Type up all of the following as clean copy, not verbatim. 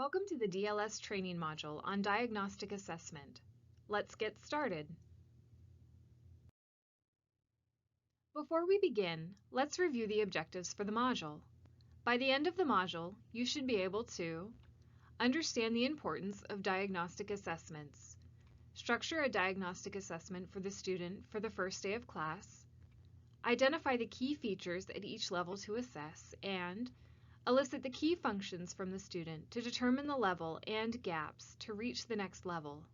Welcome to the DLS training module on Diagnostic Assessment. Let's get started. Before we begin, let's review the objectives for the module. By the end of the module, you should be able to understand the importance of diagnostic assessments, structure a diagnostic assessment for the student for the first day of class, identify the key features at each level to assess, and elicit the key functions from the student to determine the level and gaps to reach the next level.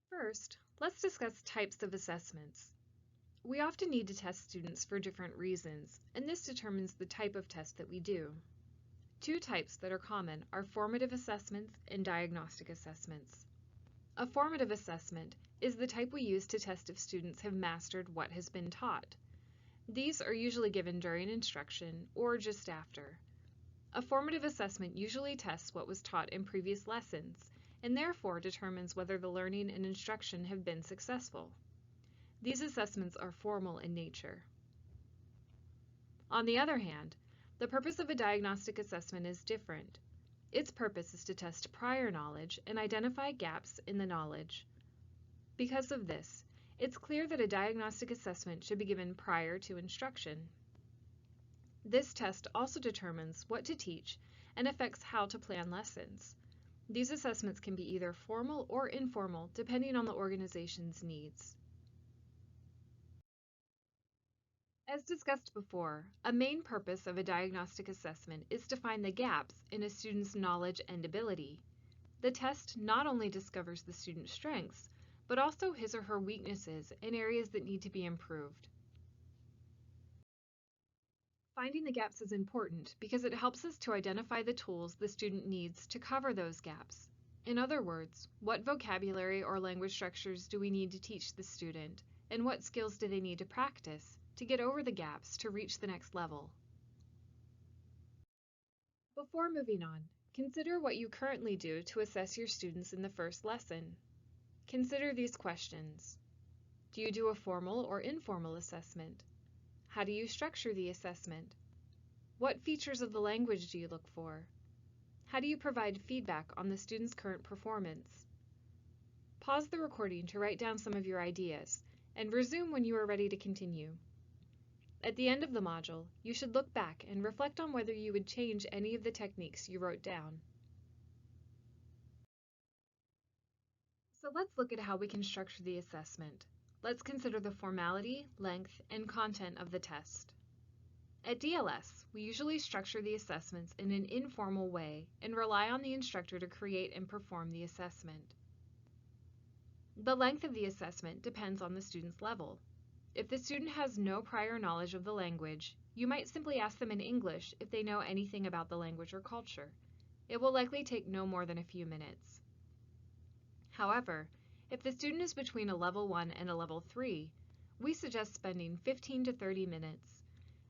First, let's discuss types of assessments. We often need to test students for different reasons, and this determines the type of test that we do. Two types that are common are formative assessments and diagnostic assessments. A formative assessment is the type we use to test if students have mastered what has been taught. These are usually given during instruction or just after. A formative assessment usually tests what was taught in previous lessons and therefore determines whether the learning and instruction have been successful. These assessments are formal in nature. On the other hand, the purpose of a diagnostic assessment is different. Its purpose is to test prior knowledge and identify gaps in the knowledge. Because of this, it's clear that a diagnostic assessment should be given prior to instruction. This test also determines what to teach and affects how to plan lessons. These assessments can be either formal or informal depending on the organization's needs. As discussed before, a main purpose of a diagnostic assessment is to find the gaps in a student's knowledge and ability. The test not only discovers the student's strengths, but also his or her weaknesses in areas that need to be improved. Finding the gaps is important because it helps us to identify the tools the student needs to cover those gaps. In other words, what vocabulary or language structures do we need to teach the student, and what skills do they need to practice to get over the gaps to reach the next level? Before moving on, consider what you currently do to assess your students in the first lesson. Consider these questions. Do you do a formal or informal assessment? How do you structure the assessment? What features of the language do you look for? How do you provide feedback on the student's current performance? Pause the recording to write down some of your ideas, and resume when you are ready to continue. At the end of the module, you should look back and reflect on whether you would change any of the techniques you wrote down. So let's look at how we can structure the assessment. Let's consider the formality, length, and content of the test. At DLS, we usually structure the assessments in an informal way and rely on the instructor to create and perform the assessment. The length of the assessment depends on the student's level. If the student has no prior knowledge of the language, you might simply ask them in English if they know anything about the language or culture. It will likely take no more than a few minutes. However, if the student is between a level 1 and a level 3, we suggest spending 15 to 30 minutes.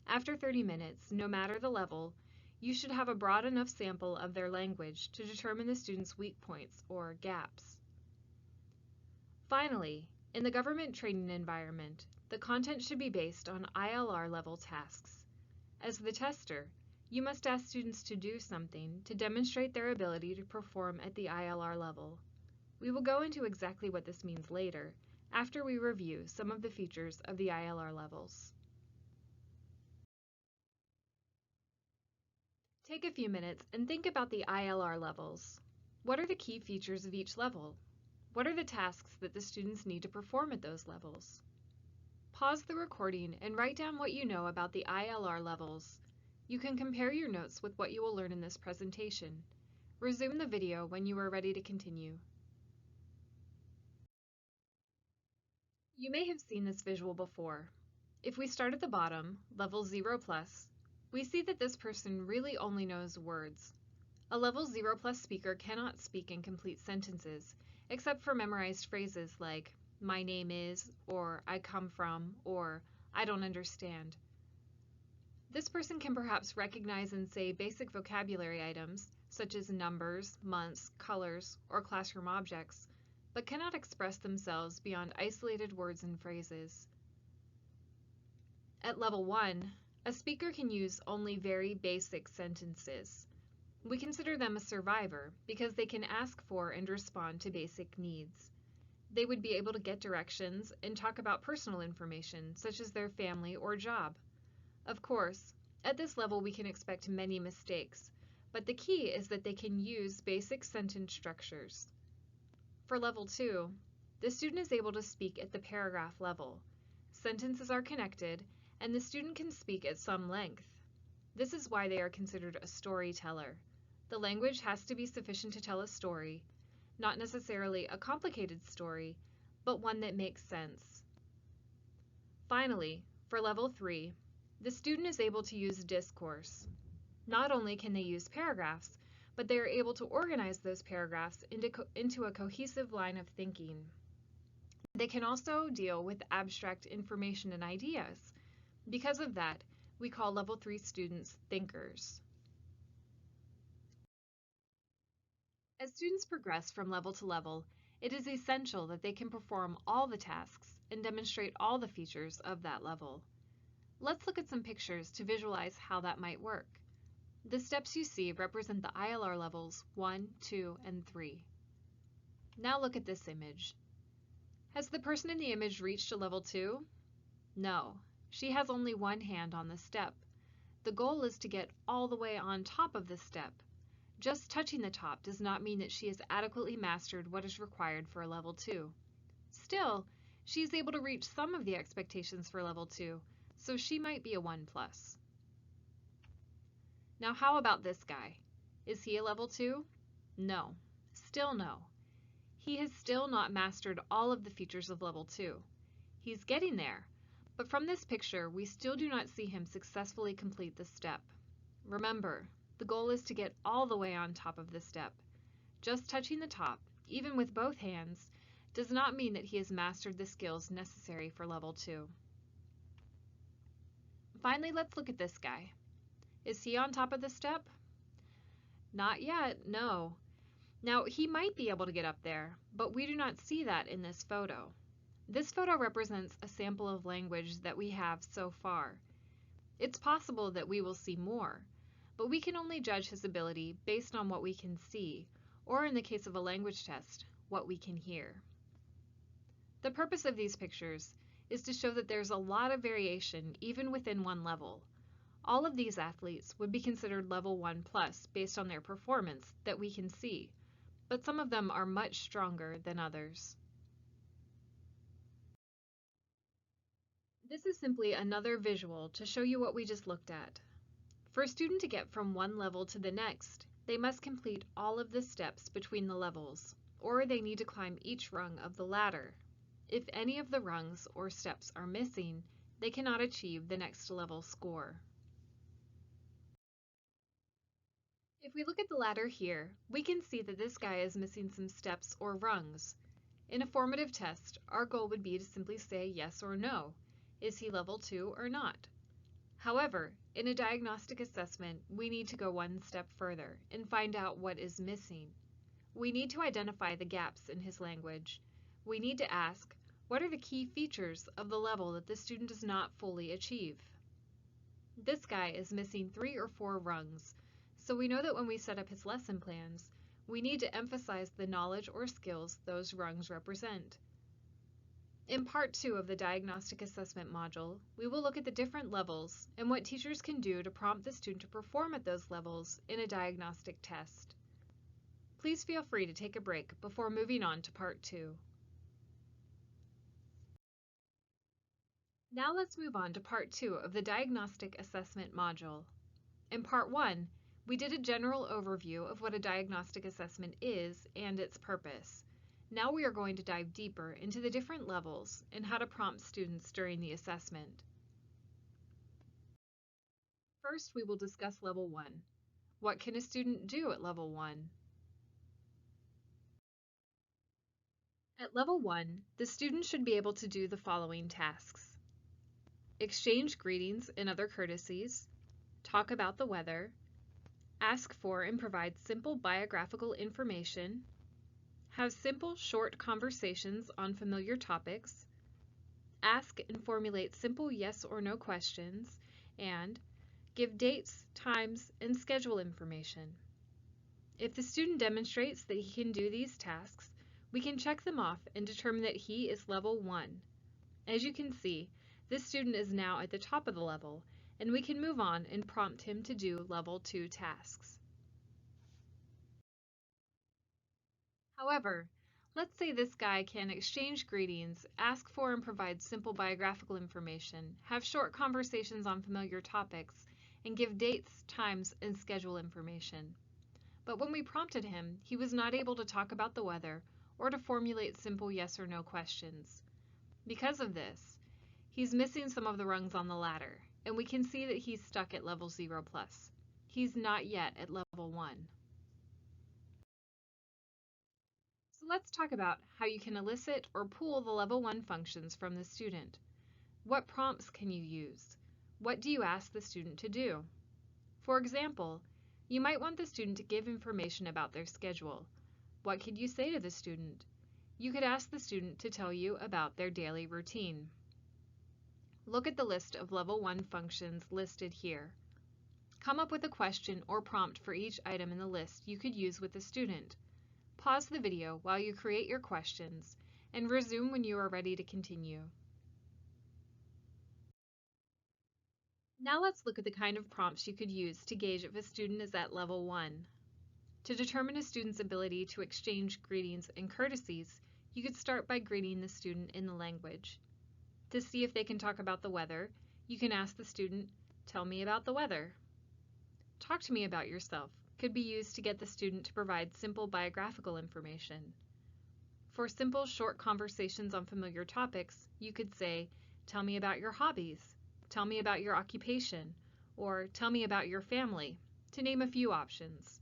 After 30 minutes, no matter the level, you should have a broad enough sample of their language to determine the student's weak points or gaps. Finally, in the government training environment, the content should be based on ILR level tasks. As the tester, you must ask students to do something to demonstrate their ability to perform at the ILR level. We will go into exactly what this means later, after we review some of the features of the ILR levels. Take a few minutes and think about the ILR levels. What are the key features of each level? What are the tasks that the students need to perform at those levels? Pause the recording and write down what you know about the ILR levels. You can compare your notes with what you will learn in this presentation. Resume the video when you are ready to continue. You may have seen this visual before. If we start at the bottom, level 0+, we see that this person really only knows words. A level 0+ speaker cannot speak in complete sentences, except for memorized phrases like, "my name is," or "I come from," or "I don't understand." This person can perhaps recognize and say basic vocabulary items, such as numbers, months, colors, or classroom objects, but cannot express themselves beyond isolated words and phrases. At level 1, A speaker can use only very basic sentences. We consider them a survivor because they can ask for and respond to basic needs. They would be able to get directions and talk about personal information, such as their family or job. Of course, at this level we can expect many mistakes, but the key is that they can use basic sentence structures. For level 2, the student is able to speak at the paragraph level. Sentences are connected, and the student can speak at some length. This is why they are considered a storyteller. The language has to be sufficient to tell a story, not necessarily a complicated story, but one that makes sense. Finally, for level 3, the student is able to use discourse. Not only can they use paragraphs, but they are able to organize those paragraphs into a cohesive line of thinking. They can also deal with abstract information and ideas. Because of that, we call level 3 students thinkers. As students progress from level to level, it is essential that they can perform all the tasks and demonstrate all the features of that level. Let's look at some pictures to visualize how that might work. The steps you see represent the ILR levels 1, 2, and 3. Now look at this image. Has the person in the image reached a level 2? No, she has only one hand on the step. The goal is to get all the way on top of the step. Just touching the top does not mean that she has adequately mastered what is required for a level 2. Still, she is able to reach some of the expectations for level 2, so she might be a 1+. Now how about this guy? Is he a level 2? No, still no. He has still not mastered all of the features of level 2. He's getting there, but from this picture we still do not see him successfully complete the step. Remember, the goal is to get all the way on top of the step. Just touching the top, even with both hands, does not mean that he has mastered the skills necessary for level 2. Finally, let's look at this guy. Is he on top of the step? Not yet, no. Now, he might be able to get up there, but we do not see that in this photo. This photo represents a sample of language that we have so far. It's possible that we will see more, but we can only judge his ability based on what we can see, or in the case of a language test, what we can hear. The purpose of these pictures is to show that there's a lot of variation even within one level. All of these athletes would be considered level 1+ based on their performance that we can see, but some of them are much stronger than others. This is simply another visual to show you what we just looked at. For a student to get from one level to the next, they must complete all of the steps between the levels, or they need to climb each rung of the ladder. If any of the rungs or steps are missing, they cannot achieve the next level score. If we look at the ladder here, we can see that this guy is missing some steps or rungs. In a formative test, our goal would be to simply say yes or no. Is he level 2 or not? However, in a diagnostic assessment, we need to go one step further and find out what is missing. We need to identify the gaps in his language. We need to ask, what are the key features of the level that the student does not fully achieve? This guy is missing 3 or 4 rungs, so we know that when we set up his lesson plans, we need to emphasize the knowledge or skills those rungs represent. In Part 2 of the Diagnostic Assessment module, we will look at the different levels and what teachers can do to prompt the student to perform at those levels in a diagnostic test. Please feel free to take a break before moving on to Part 2. Now let's move on to Part 2 of the Diagnostic Assessment module. In Part 1, we did a general overview of what a diagnostic assessment is and its purpose. Now we are going to dive deeper into the different levels and how to prompt students during the assessment. First, we will discuss Level 1. What can a student do at Level 1? At Level 1, the student should be able to do the following tasks: exchange greetings and other courtesies, talk about the weather, ask for and provide simple biographical information, have simple, short conversations on familiar topics, ask and formulate simple yes or no questions, and give dates, times, and schedule information. If the student demonstrates that he can do these tasks, we can check them off and determine that he is level 1. As you can see, this student is now at the top of the level, and we can move on and prompt him to do level 2 tasks. However, let's say this guy can exchange greetings, ask for and provide simple biographical information, have short conversations on familiar topics, and give dates, times, and schedule information. But when we prompted him, he was not able to talk about the weather or to formulate simple yes or no questions. Because of this, he's missing some of the rungs on the ladder, and we can see that he's stuck at level 0+. He's not yet at level 1. So let's talk about how you can elicit or pull the level 1 functions from the student. What prompts can you use? What do you ask the student to do? For example, you might want the student to give information about their schedule. What could you say to the student? You could ask the student to tell you about their daily routine. Look at the list of level 1 functions listed here. Come up with a question or prompt for each item in the list you could use with the student. Pause the video while you create your questions and resume when you are ready to continue. Now let's look at the kind of prompts you could use to gauge if a student is at level 1. To determine a student's ability to exchange greetings and courtesies, you could start by greeting the student in the language. To see if they can talk about the weather, you can ask the student, "Tell me about the weather." "Talk to me about yourself" could be used to get the student to provide simple biographical information. For simple, short conversations on familiar topics, you could say, "Tell me about your hobbies," "Tell me about your occupation," or "Tell me about your family," to name a few options.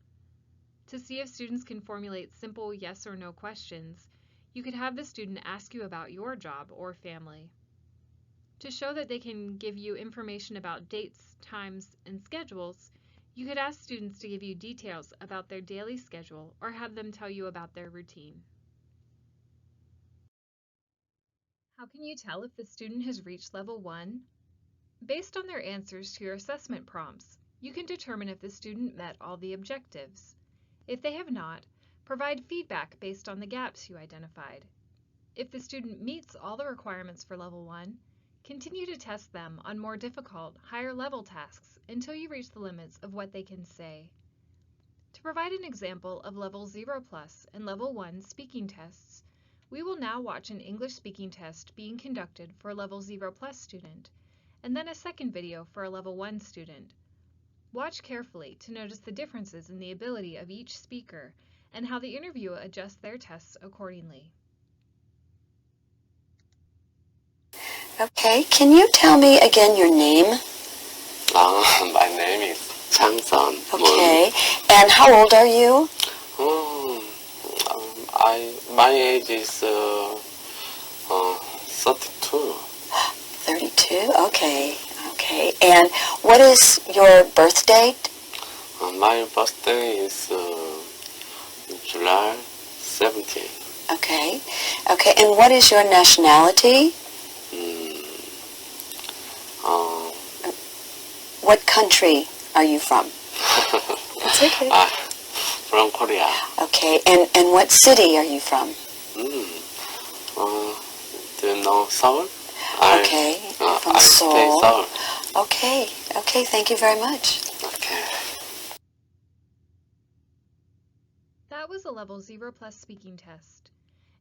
To see if students can formulate simple yes or no questions, you could have the student ask you about your job or family. To show that they can give you information about dates, times, and schedules, you could ask students to give you details about their daily schedule or have them tell you about their routine. How can you tell if the student has reached level 1? Based on their answers to your assessment prompts, you can determine if the student met all the objectives. If they have not, provide feedback based on the gaps you identified. If the student meets all the requirements for level 1, continue to test them on more difficult, higher-level tasks until you reach the limits of what they can say. To provide an example of level 0+ and level 1 speaking tests, we will now watch an English speaking test being conducted for a level 0+ student, and then a second video for a level 1 student. Watch carefully to notice the differences in the ability of each speaker and how the interviewer adjusts their tests accordingly. Okay, can you tell me again your name? My name is Changsan. Okay, and how old are you? My age is 32. 32, okay. And what is your birth date? My birthday is July 17. Okay, and what is your nationality? What country are you from? That's okay. From Korea. Okay, and what city are you from? Do you know Seoul? Okay, from I Seoul. stay Seoul. Okay, thank you very much. Okay. That was a level 0+ speaking test.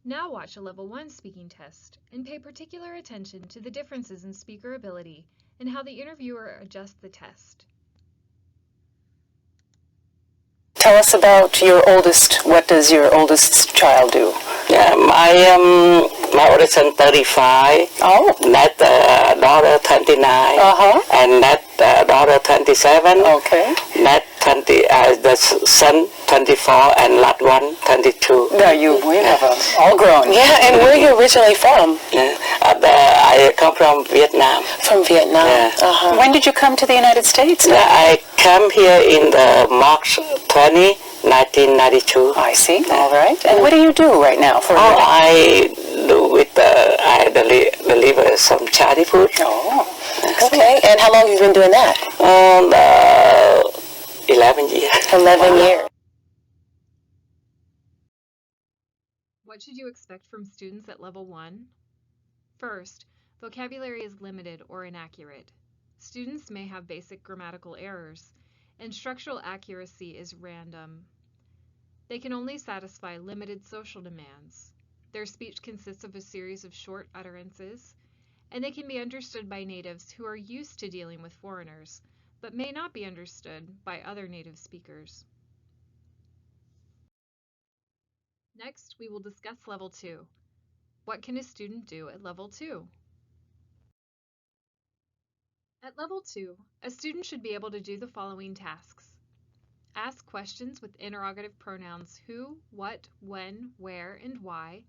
Now watch a level 1 speaking test and pay particular attention to the differences in speaker ability and how the interviewer adjusts the test. Tell us about your oldest. What does your oldest child do? Yeah, my oldest son 35. Oh. That daughter 29. And that daughter 27. Okay. That the son 24 and last one 22. Now you have all grown. Yeah, and where are you originally from? I come from Vietnam. From Vietnam. Yeah. When did you come to the United States? I came here in the March 2019. 1992. I see. All right. And what do you do right now for a living? I do with I deliver some charity food. Oh, okay. And how long have you been doing that? 11 years. 11 years. What should you expect from students at Level 1? First, vocabulary is limited or inaccurate. Students may have basic grammatical errors, and structural accuracy is random. They can only satisfy limited social demands. Their speech consists of a series of short utterances, and they can be understood by natives who are used to dealing with foreigners, but may not be understood by other native speakers. Next, we will discuss Level 2. What can a student do at Level 2? At Level 2, a student should be able to do the following tasks. Ask questions with interrogative pronouns who, what, when, where, and why.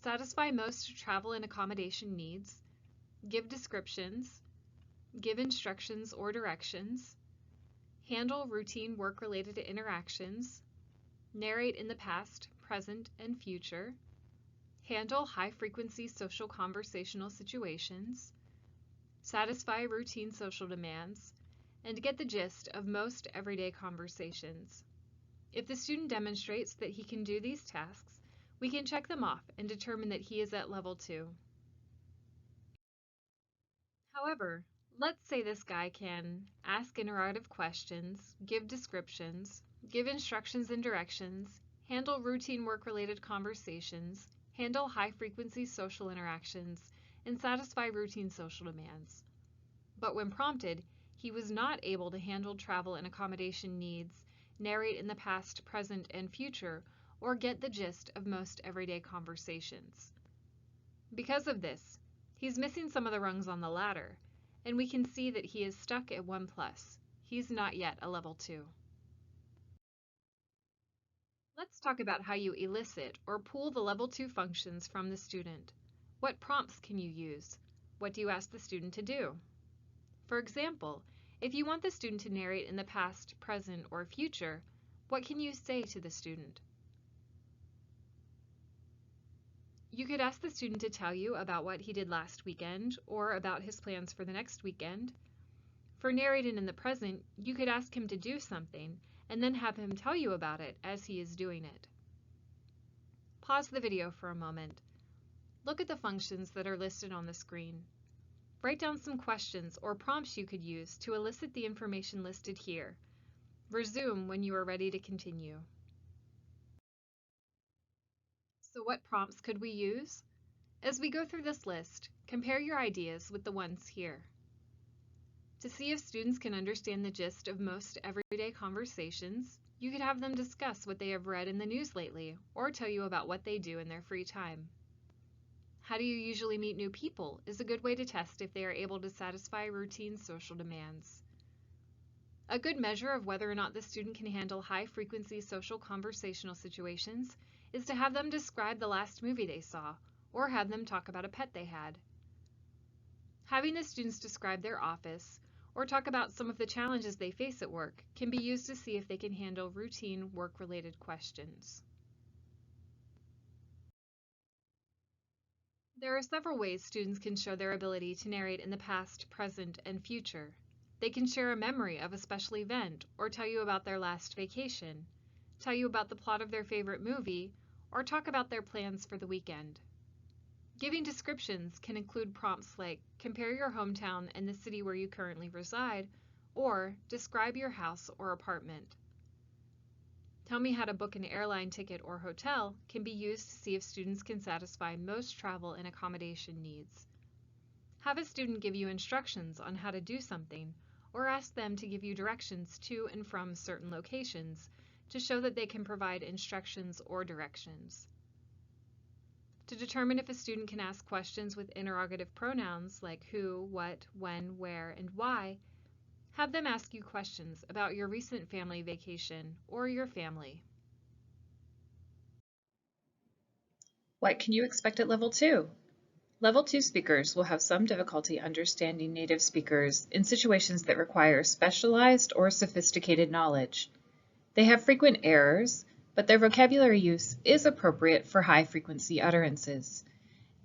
Satisfy most travel and accommodation needs. Give descriptions. Give instructions or directions. Handle routine work-related interactions. Narrate in the past, present, and future. Handle high-frequency social conversational situations. Satisfy routine social demands, and get the gist of most everyday conversations. If the student demonstrates that he can do these tasks, we can check them off and determine that he is at Level 2. However, let's say this guy can ask interrogative questions, give descriptions, give instructions and directions, handle routine work-related conversations, handle high-frequency social interactions, and satisfy routine social demands. But when prompted, he was not able to handle travel and accommodation needs, narrate in the past, present, and future, or get the gist of most everyday conversations. Because of this, he's missing some of the rungs on the ladder, and we can see that he is stuck at 1+. He's not yet a Level 2. Let's talk about how you elicit or pull the Level 2 functions from the student. What prompts can you use? What do you ask the student to do? For example, if you want the student to narrate in the past, present, or future, what can you say to the student? You could ask the student to tell you about what he did last weekend or about his plans for the next weekend. For narrating in the present, you could ask him to do something and then have him tell you about it as he is doing it. Pause the video for a moment. Look at the functions that are listed on the screen. Write down some questions or prompts you could use to elicit the information listed here. Resume when you are ready to continue. So what prompts could we use? As we go through this list, compare your ideas with the ones here. To see if students can understand the gist of most everyday conversations, you could have them discuss what they have read in the news lately or tell you about what they do in their free time. How do you usually meet new people is a good way to test if they are able to satisfy routine social demands. A good measure of whether or not the student can handle high-frequency social conversational situations is to have them describe the last movie they saw or have them talk about a pet they had. Having the students describe their office or talk about some of the challenges they face at work can be used to see if they can handle routine work-related questions. There are several ways students can show their ability to narrate in the past, present, and future. They can share a memory of a special event or tell you about their last vacation, tell you about the plot of their favorite movie, or talk about their plans for the weekend. Giving descriptions can include prompts like compare your hometown and the city where you currently reside, or describe your house or apartment. Tell me how to book an airline ticket or hotel can be used to see if students can satisfy most travel and accommodation needs. Have a student give you instructions on how to do something, or ask them to give you directions to and from certain locations to show that they can provide instructions or directions. To determine if a student can ask questions with interrogative pronouns like who, what, when, where, and why, have them ask you questions about your recent family vacation or your family. What can you expect at Level 2? Level 2 speakers will have some difficulty understanding native speakers in situations that require specialized or sophisticated knowledge. They have frequent errors, but their vocabulary use is appropriate for high-frequency utterances.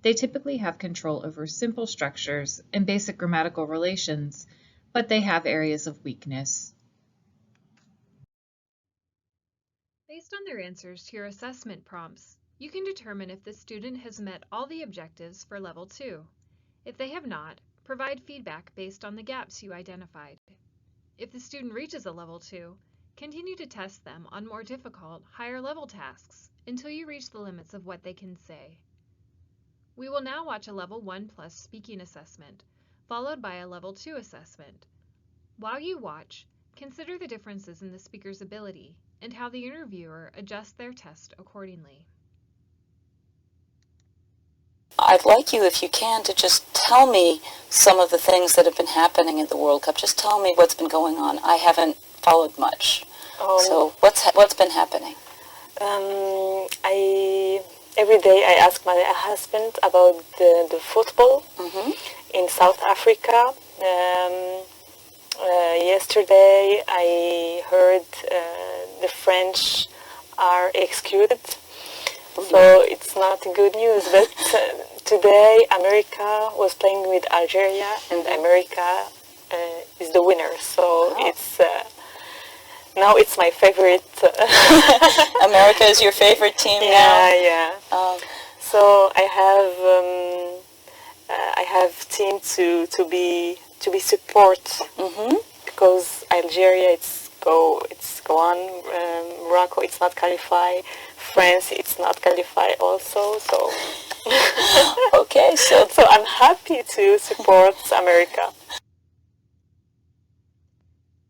They typically have control over simple structures and basic grammatical relations, but they have areas of weakness. Based on their answers to your assessment prompts, you can determine if the student has met all the objectives for Level 2. If they have not, provide feedback based on the gaps you identified. If the student reaches a Level 2, continue to test them on more difficult, higher-level tasks until you reach the limits of what they can say. We will now watch a Level 1 Plus speaking assessment, followed by a Level 2 assessment. While you watch, consider the differences in the speaker's ability and how the interviewer adjusts their test accordingly. I'd like you, if you can, to just tell me some of the things that have been happening at the World Cup. Just tell me what's been going on. I haven't followed much. So what's been happening? Every day I ask my husband about the football in South Africa. Yesterday I heard the French are excluded, so it's not good news. But today America was playing with Algeria, and America is the winner. So it's now it's my favorite. America is your favorite team now? Yeah. So I have team to be support because Algeria it's go on. Morocco it's not qualified. France it's not qualified also. So Okay, so I'm happy to support America.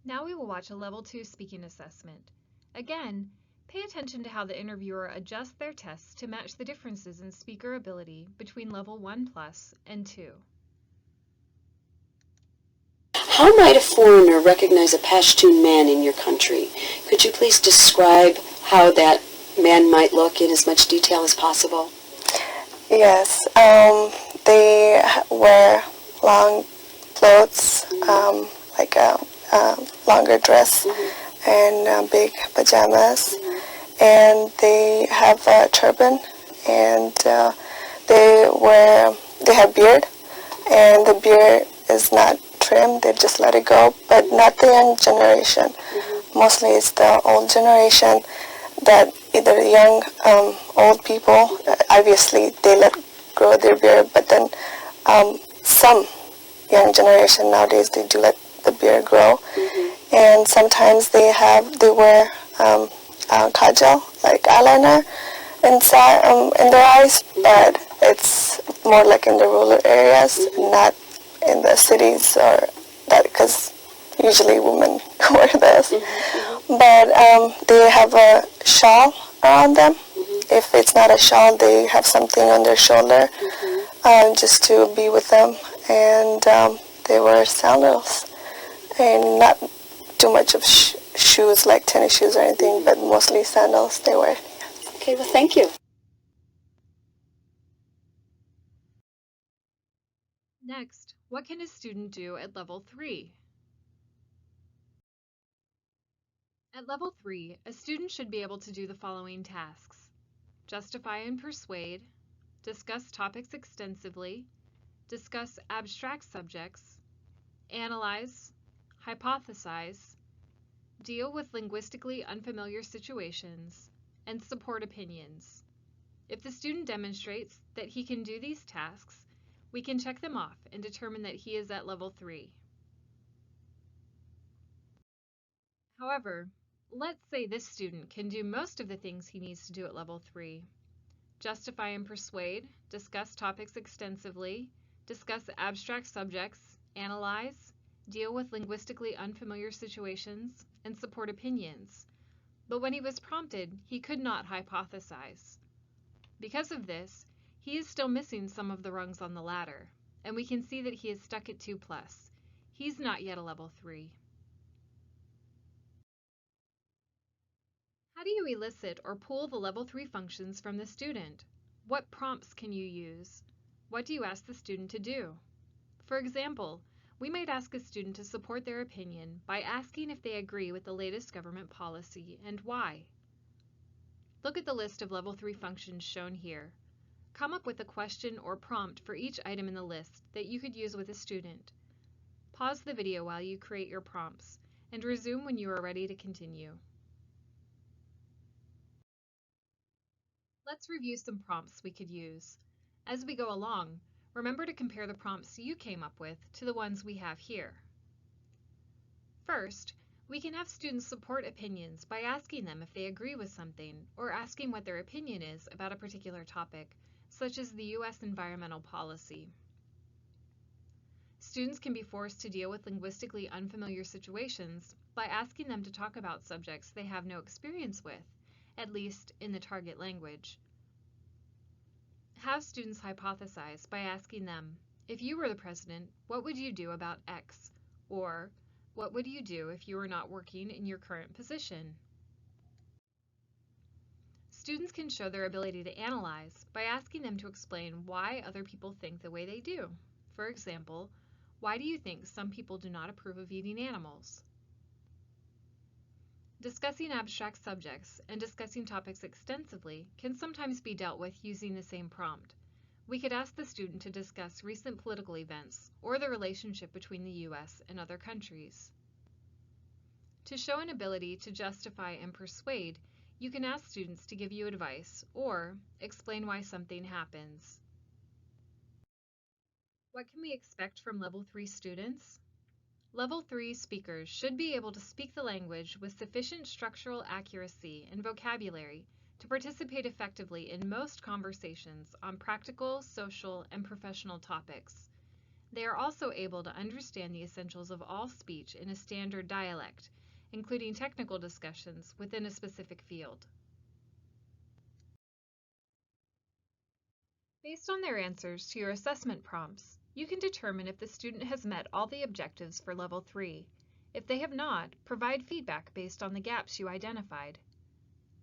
Now we will watch a Level 2 speaking assessment. Again, pay attention to how the interviewer adjusts their tests to match the differences in speaker ability between Level 1 Plus and 2. how might a foreigner recognize a Pashtun man in your country? Could you please describe how that man might look in as much detail as possible? Yes, they wear long clothes, like a longer dress and big pajamas, and they have a turban, and they have beard, and the beard is not trimmed, they just let it go, but not the young generation. Mostly it's the old generation that either young, old people, obviously they let grow their beard, but then some young generation nowadays, they do let the beard grow. And sometimes they wear kajal, like eyeliner, inside in their eyes, but it's more like in the rural areas, not in the cities, or that, because usually women wear this. But they have a shawl around them. If it's not a shawl, they have something on their shoulder just to be with them. And they wear sandals, and not too much of shoes like tennis shoes or anything, but mostly sandals they wear. Okay, well, thank you. Next, what can a student do at Level 3? At Level 3, a student should be able to do the following tasks: justify and persuade, discuss topics extensively, discuss abstract subjects, analyze, hypothesize, deal with linguistically unfamiliar situations, and support opinions. If the student demonstrates that he can do these tasks, we can check them off and determine that he is at Level 3. However, let's say this student can do most of the things he needs to do at Level 3. Justify and persuade, discuss topics extensively, discuss abstract subjects, analyze, deal with linguistically unfamiliar situations, and support opinions. But when he was prompted, he could not hypothesize. Because of this, he is still missing some of the rungs on the ladder, and we can see that he is stuck at 2+. He's not yet a Level 3. How do you elicit or pull the Level 3 functions from the student? What prompts can you use? What do you ask the student to do? For example, we might ask a student to support their opinion by asking if they agree with the latest government policy and why. Look at the list of Level 3 functions shown here. Come up with a question or prompt for each item in the list that you could use with a student. Pause the video while you create your prompts, and resume when you are ready to continue. Let's review some prompts we could use. As we go along, remember to compare the prompts you came up with to the ones we have here. First, we can have students support opinions by asking them if they agree with something or asking what their opinion is about a particular topic, such as the U.S. environmental policy. Students can be forced to deal with linguistically unfamiliar situations by asking them to talk about subjects they have no experience with, at least in the target language. Have students hypothesize by asking them, if you were the president, what would you do about X? Or, what would you do if you were not working in your current position? Students can show their ability to analyze by asking them to explain why other people think the way they do. For example, why do you think some people do not approve of eating animals? Discussing abstract subjects and discussing topics extensively can sometimes be dealt with using the same prompt. We could ask the student to discuss recent political events or the relationship between the U.S. and other countries. To show an ability to justify and persuade, you can ask students to give you advice or explain why something happens. What can we expect from Level 3 students? Level 3 speakers should be able to speak the language with sufficient structural accuracy and vocabulary to participate effectively in most conversations on practical, social, and professional topics. They are also able to understand the essentials of all speech in a standard dialect, including technical discussions within a specific field. Based on their answers to your assessment prompts, you can determine if the student has met all the objectives for Level 3. If they have not, provide feedback based on the gaps you identified.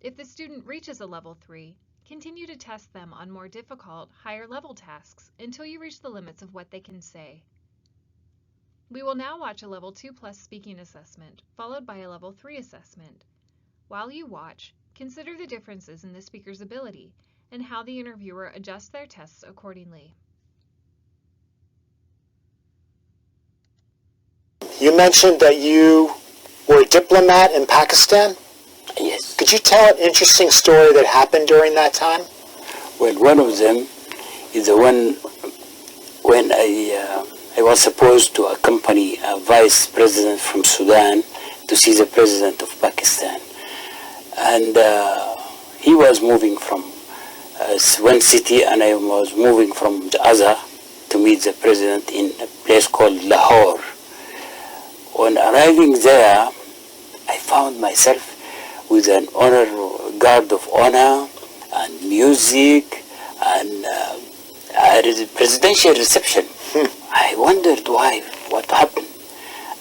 If the student reaches a Level 3, continue to test them on more difficult, higher-level tasks until you reach the limits of what they can say. We will now watch a Level 2+ speaking assessment, followed by a Level 3 assessment. While you watch, consider the differences in the speaker's ability and how the interviewer adjusts their tests accordingly. You mentioned that you were a diplomat in Pakistan. Yes. Could you tell an interesting story that happened during that time? Well, one of them is the one when I was supposed to accompany a vice president from Sudan to see the president of Pakistan. And he was moving from one city and I was moving from the other to meet the president in a place called Lahore. On arriving there, I found myself with an guard of honor and music and a presidential reception. I wondered why, what happened.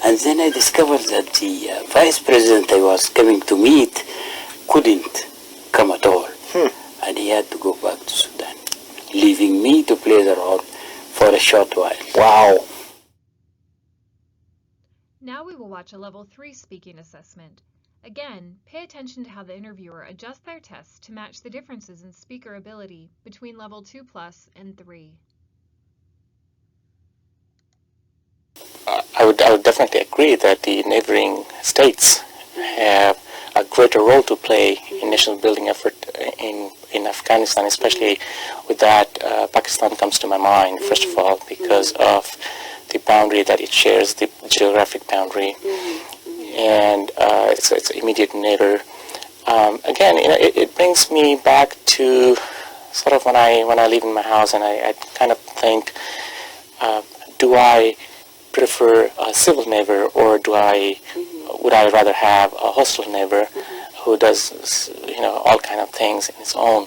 And then I discovered that the vice president I was coming to meet couldn't come at all. And he had to go back to Sudan, leaving me to play the role for a short while. Wow. Now we will watch a Level 3 speaking assessment. Again, pay attention to how the interviewer adjusts their tests to match the differences in speaker ability between Level 2+ and 3. I would definitely agree that the neighboring states have a greater role to play in national building effort in Afghanistan, especially with that Pakistan comes to my mind, first of all, because of the boundary that it shares, the geographic boundary, and its immediate neighbor. Again, it brings me back to sort of when I leave in my house and I kind of think, do I prefer a civil neighbor or would I rather have a hostile neighbor who does all kind of things in its own?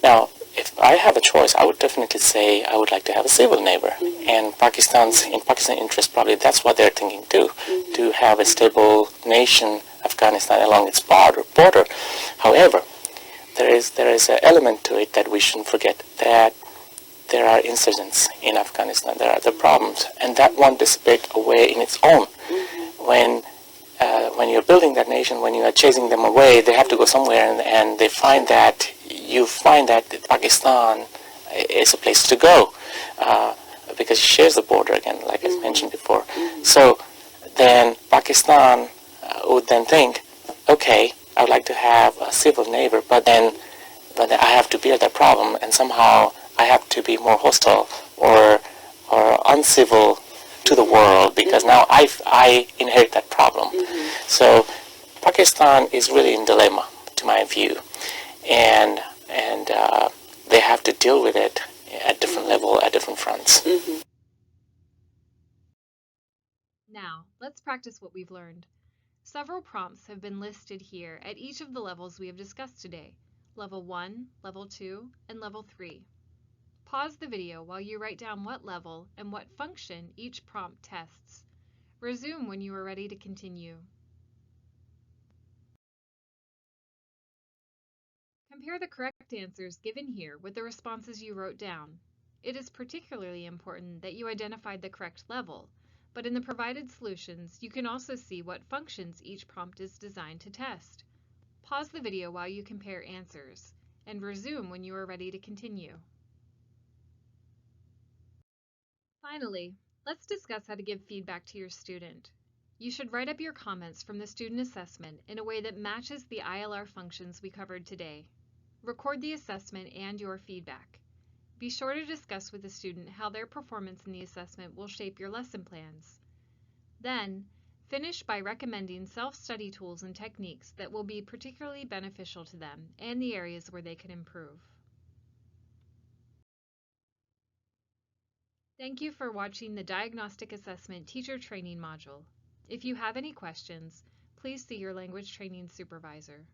Now, if I have a choice, I would definitely say I would like to have a civil neighbor. And in Pakistan's interest, probably that's what they're thinking too, to have a stable nation, Afghanistan, along its border. However, there is an element to it that we shouldn't forget, that there are insurgents in Afghanistan, there are other problems, and that won't dissipate away in its own. When you're building that nation, when you are chasing them away, they have to go somewhere, and they find that Pakistan is a place to go because it shares the border again, like I mentioned before. So then Pakistan would then think, okay, I would like to have a civil neighbor, but then I have to bear that problem, and somehow I have to be more hostile or uncivil to the world because now I inherit that problem. So Pakistan is really in dilemma, to my view, and they have to deal with it at different level, at different fronts. Now, let's practice what we've learned. Several prompts have been listed here at each of the levels we have discussed today, Level 1, Level 2, and Level 3. Pause the video while you write down what level and what function each prompt tests. Resume when you are ready to continue. Compare the correct answers given here with the responses you wrote down. It is particularly important that you identified the correct level, but in the provided solutions, you can also see what functions each prompt is designed to test. Pause the video while you compare answers, and resume when you are ready to continue. Finally, let's discuss how to give feedback to your student. You should write up your comments from the student assessment in a way that matches the ILR functions we covered today. Record the assessment and your feedback. Be sure to discuss with the student how their performance in the assessment will shape your lesson plans. Then, finish by recommending self-study tools and techniques that will be particularly beneficial to them and the areas where they can improve. Thank you for watching the Diagnostic Assessment Teacher Training module. If you have any questions, please see your language training supervisor.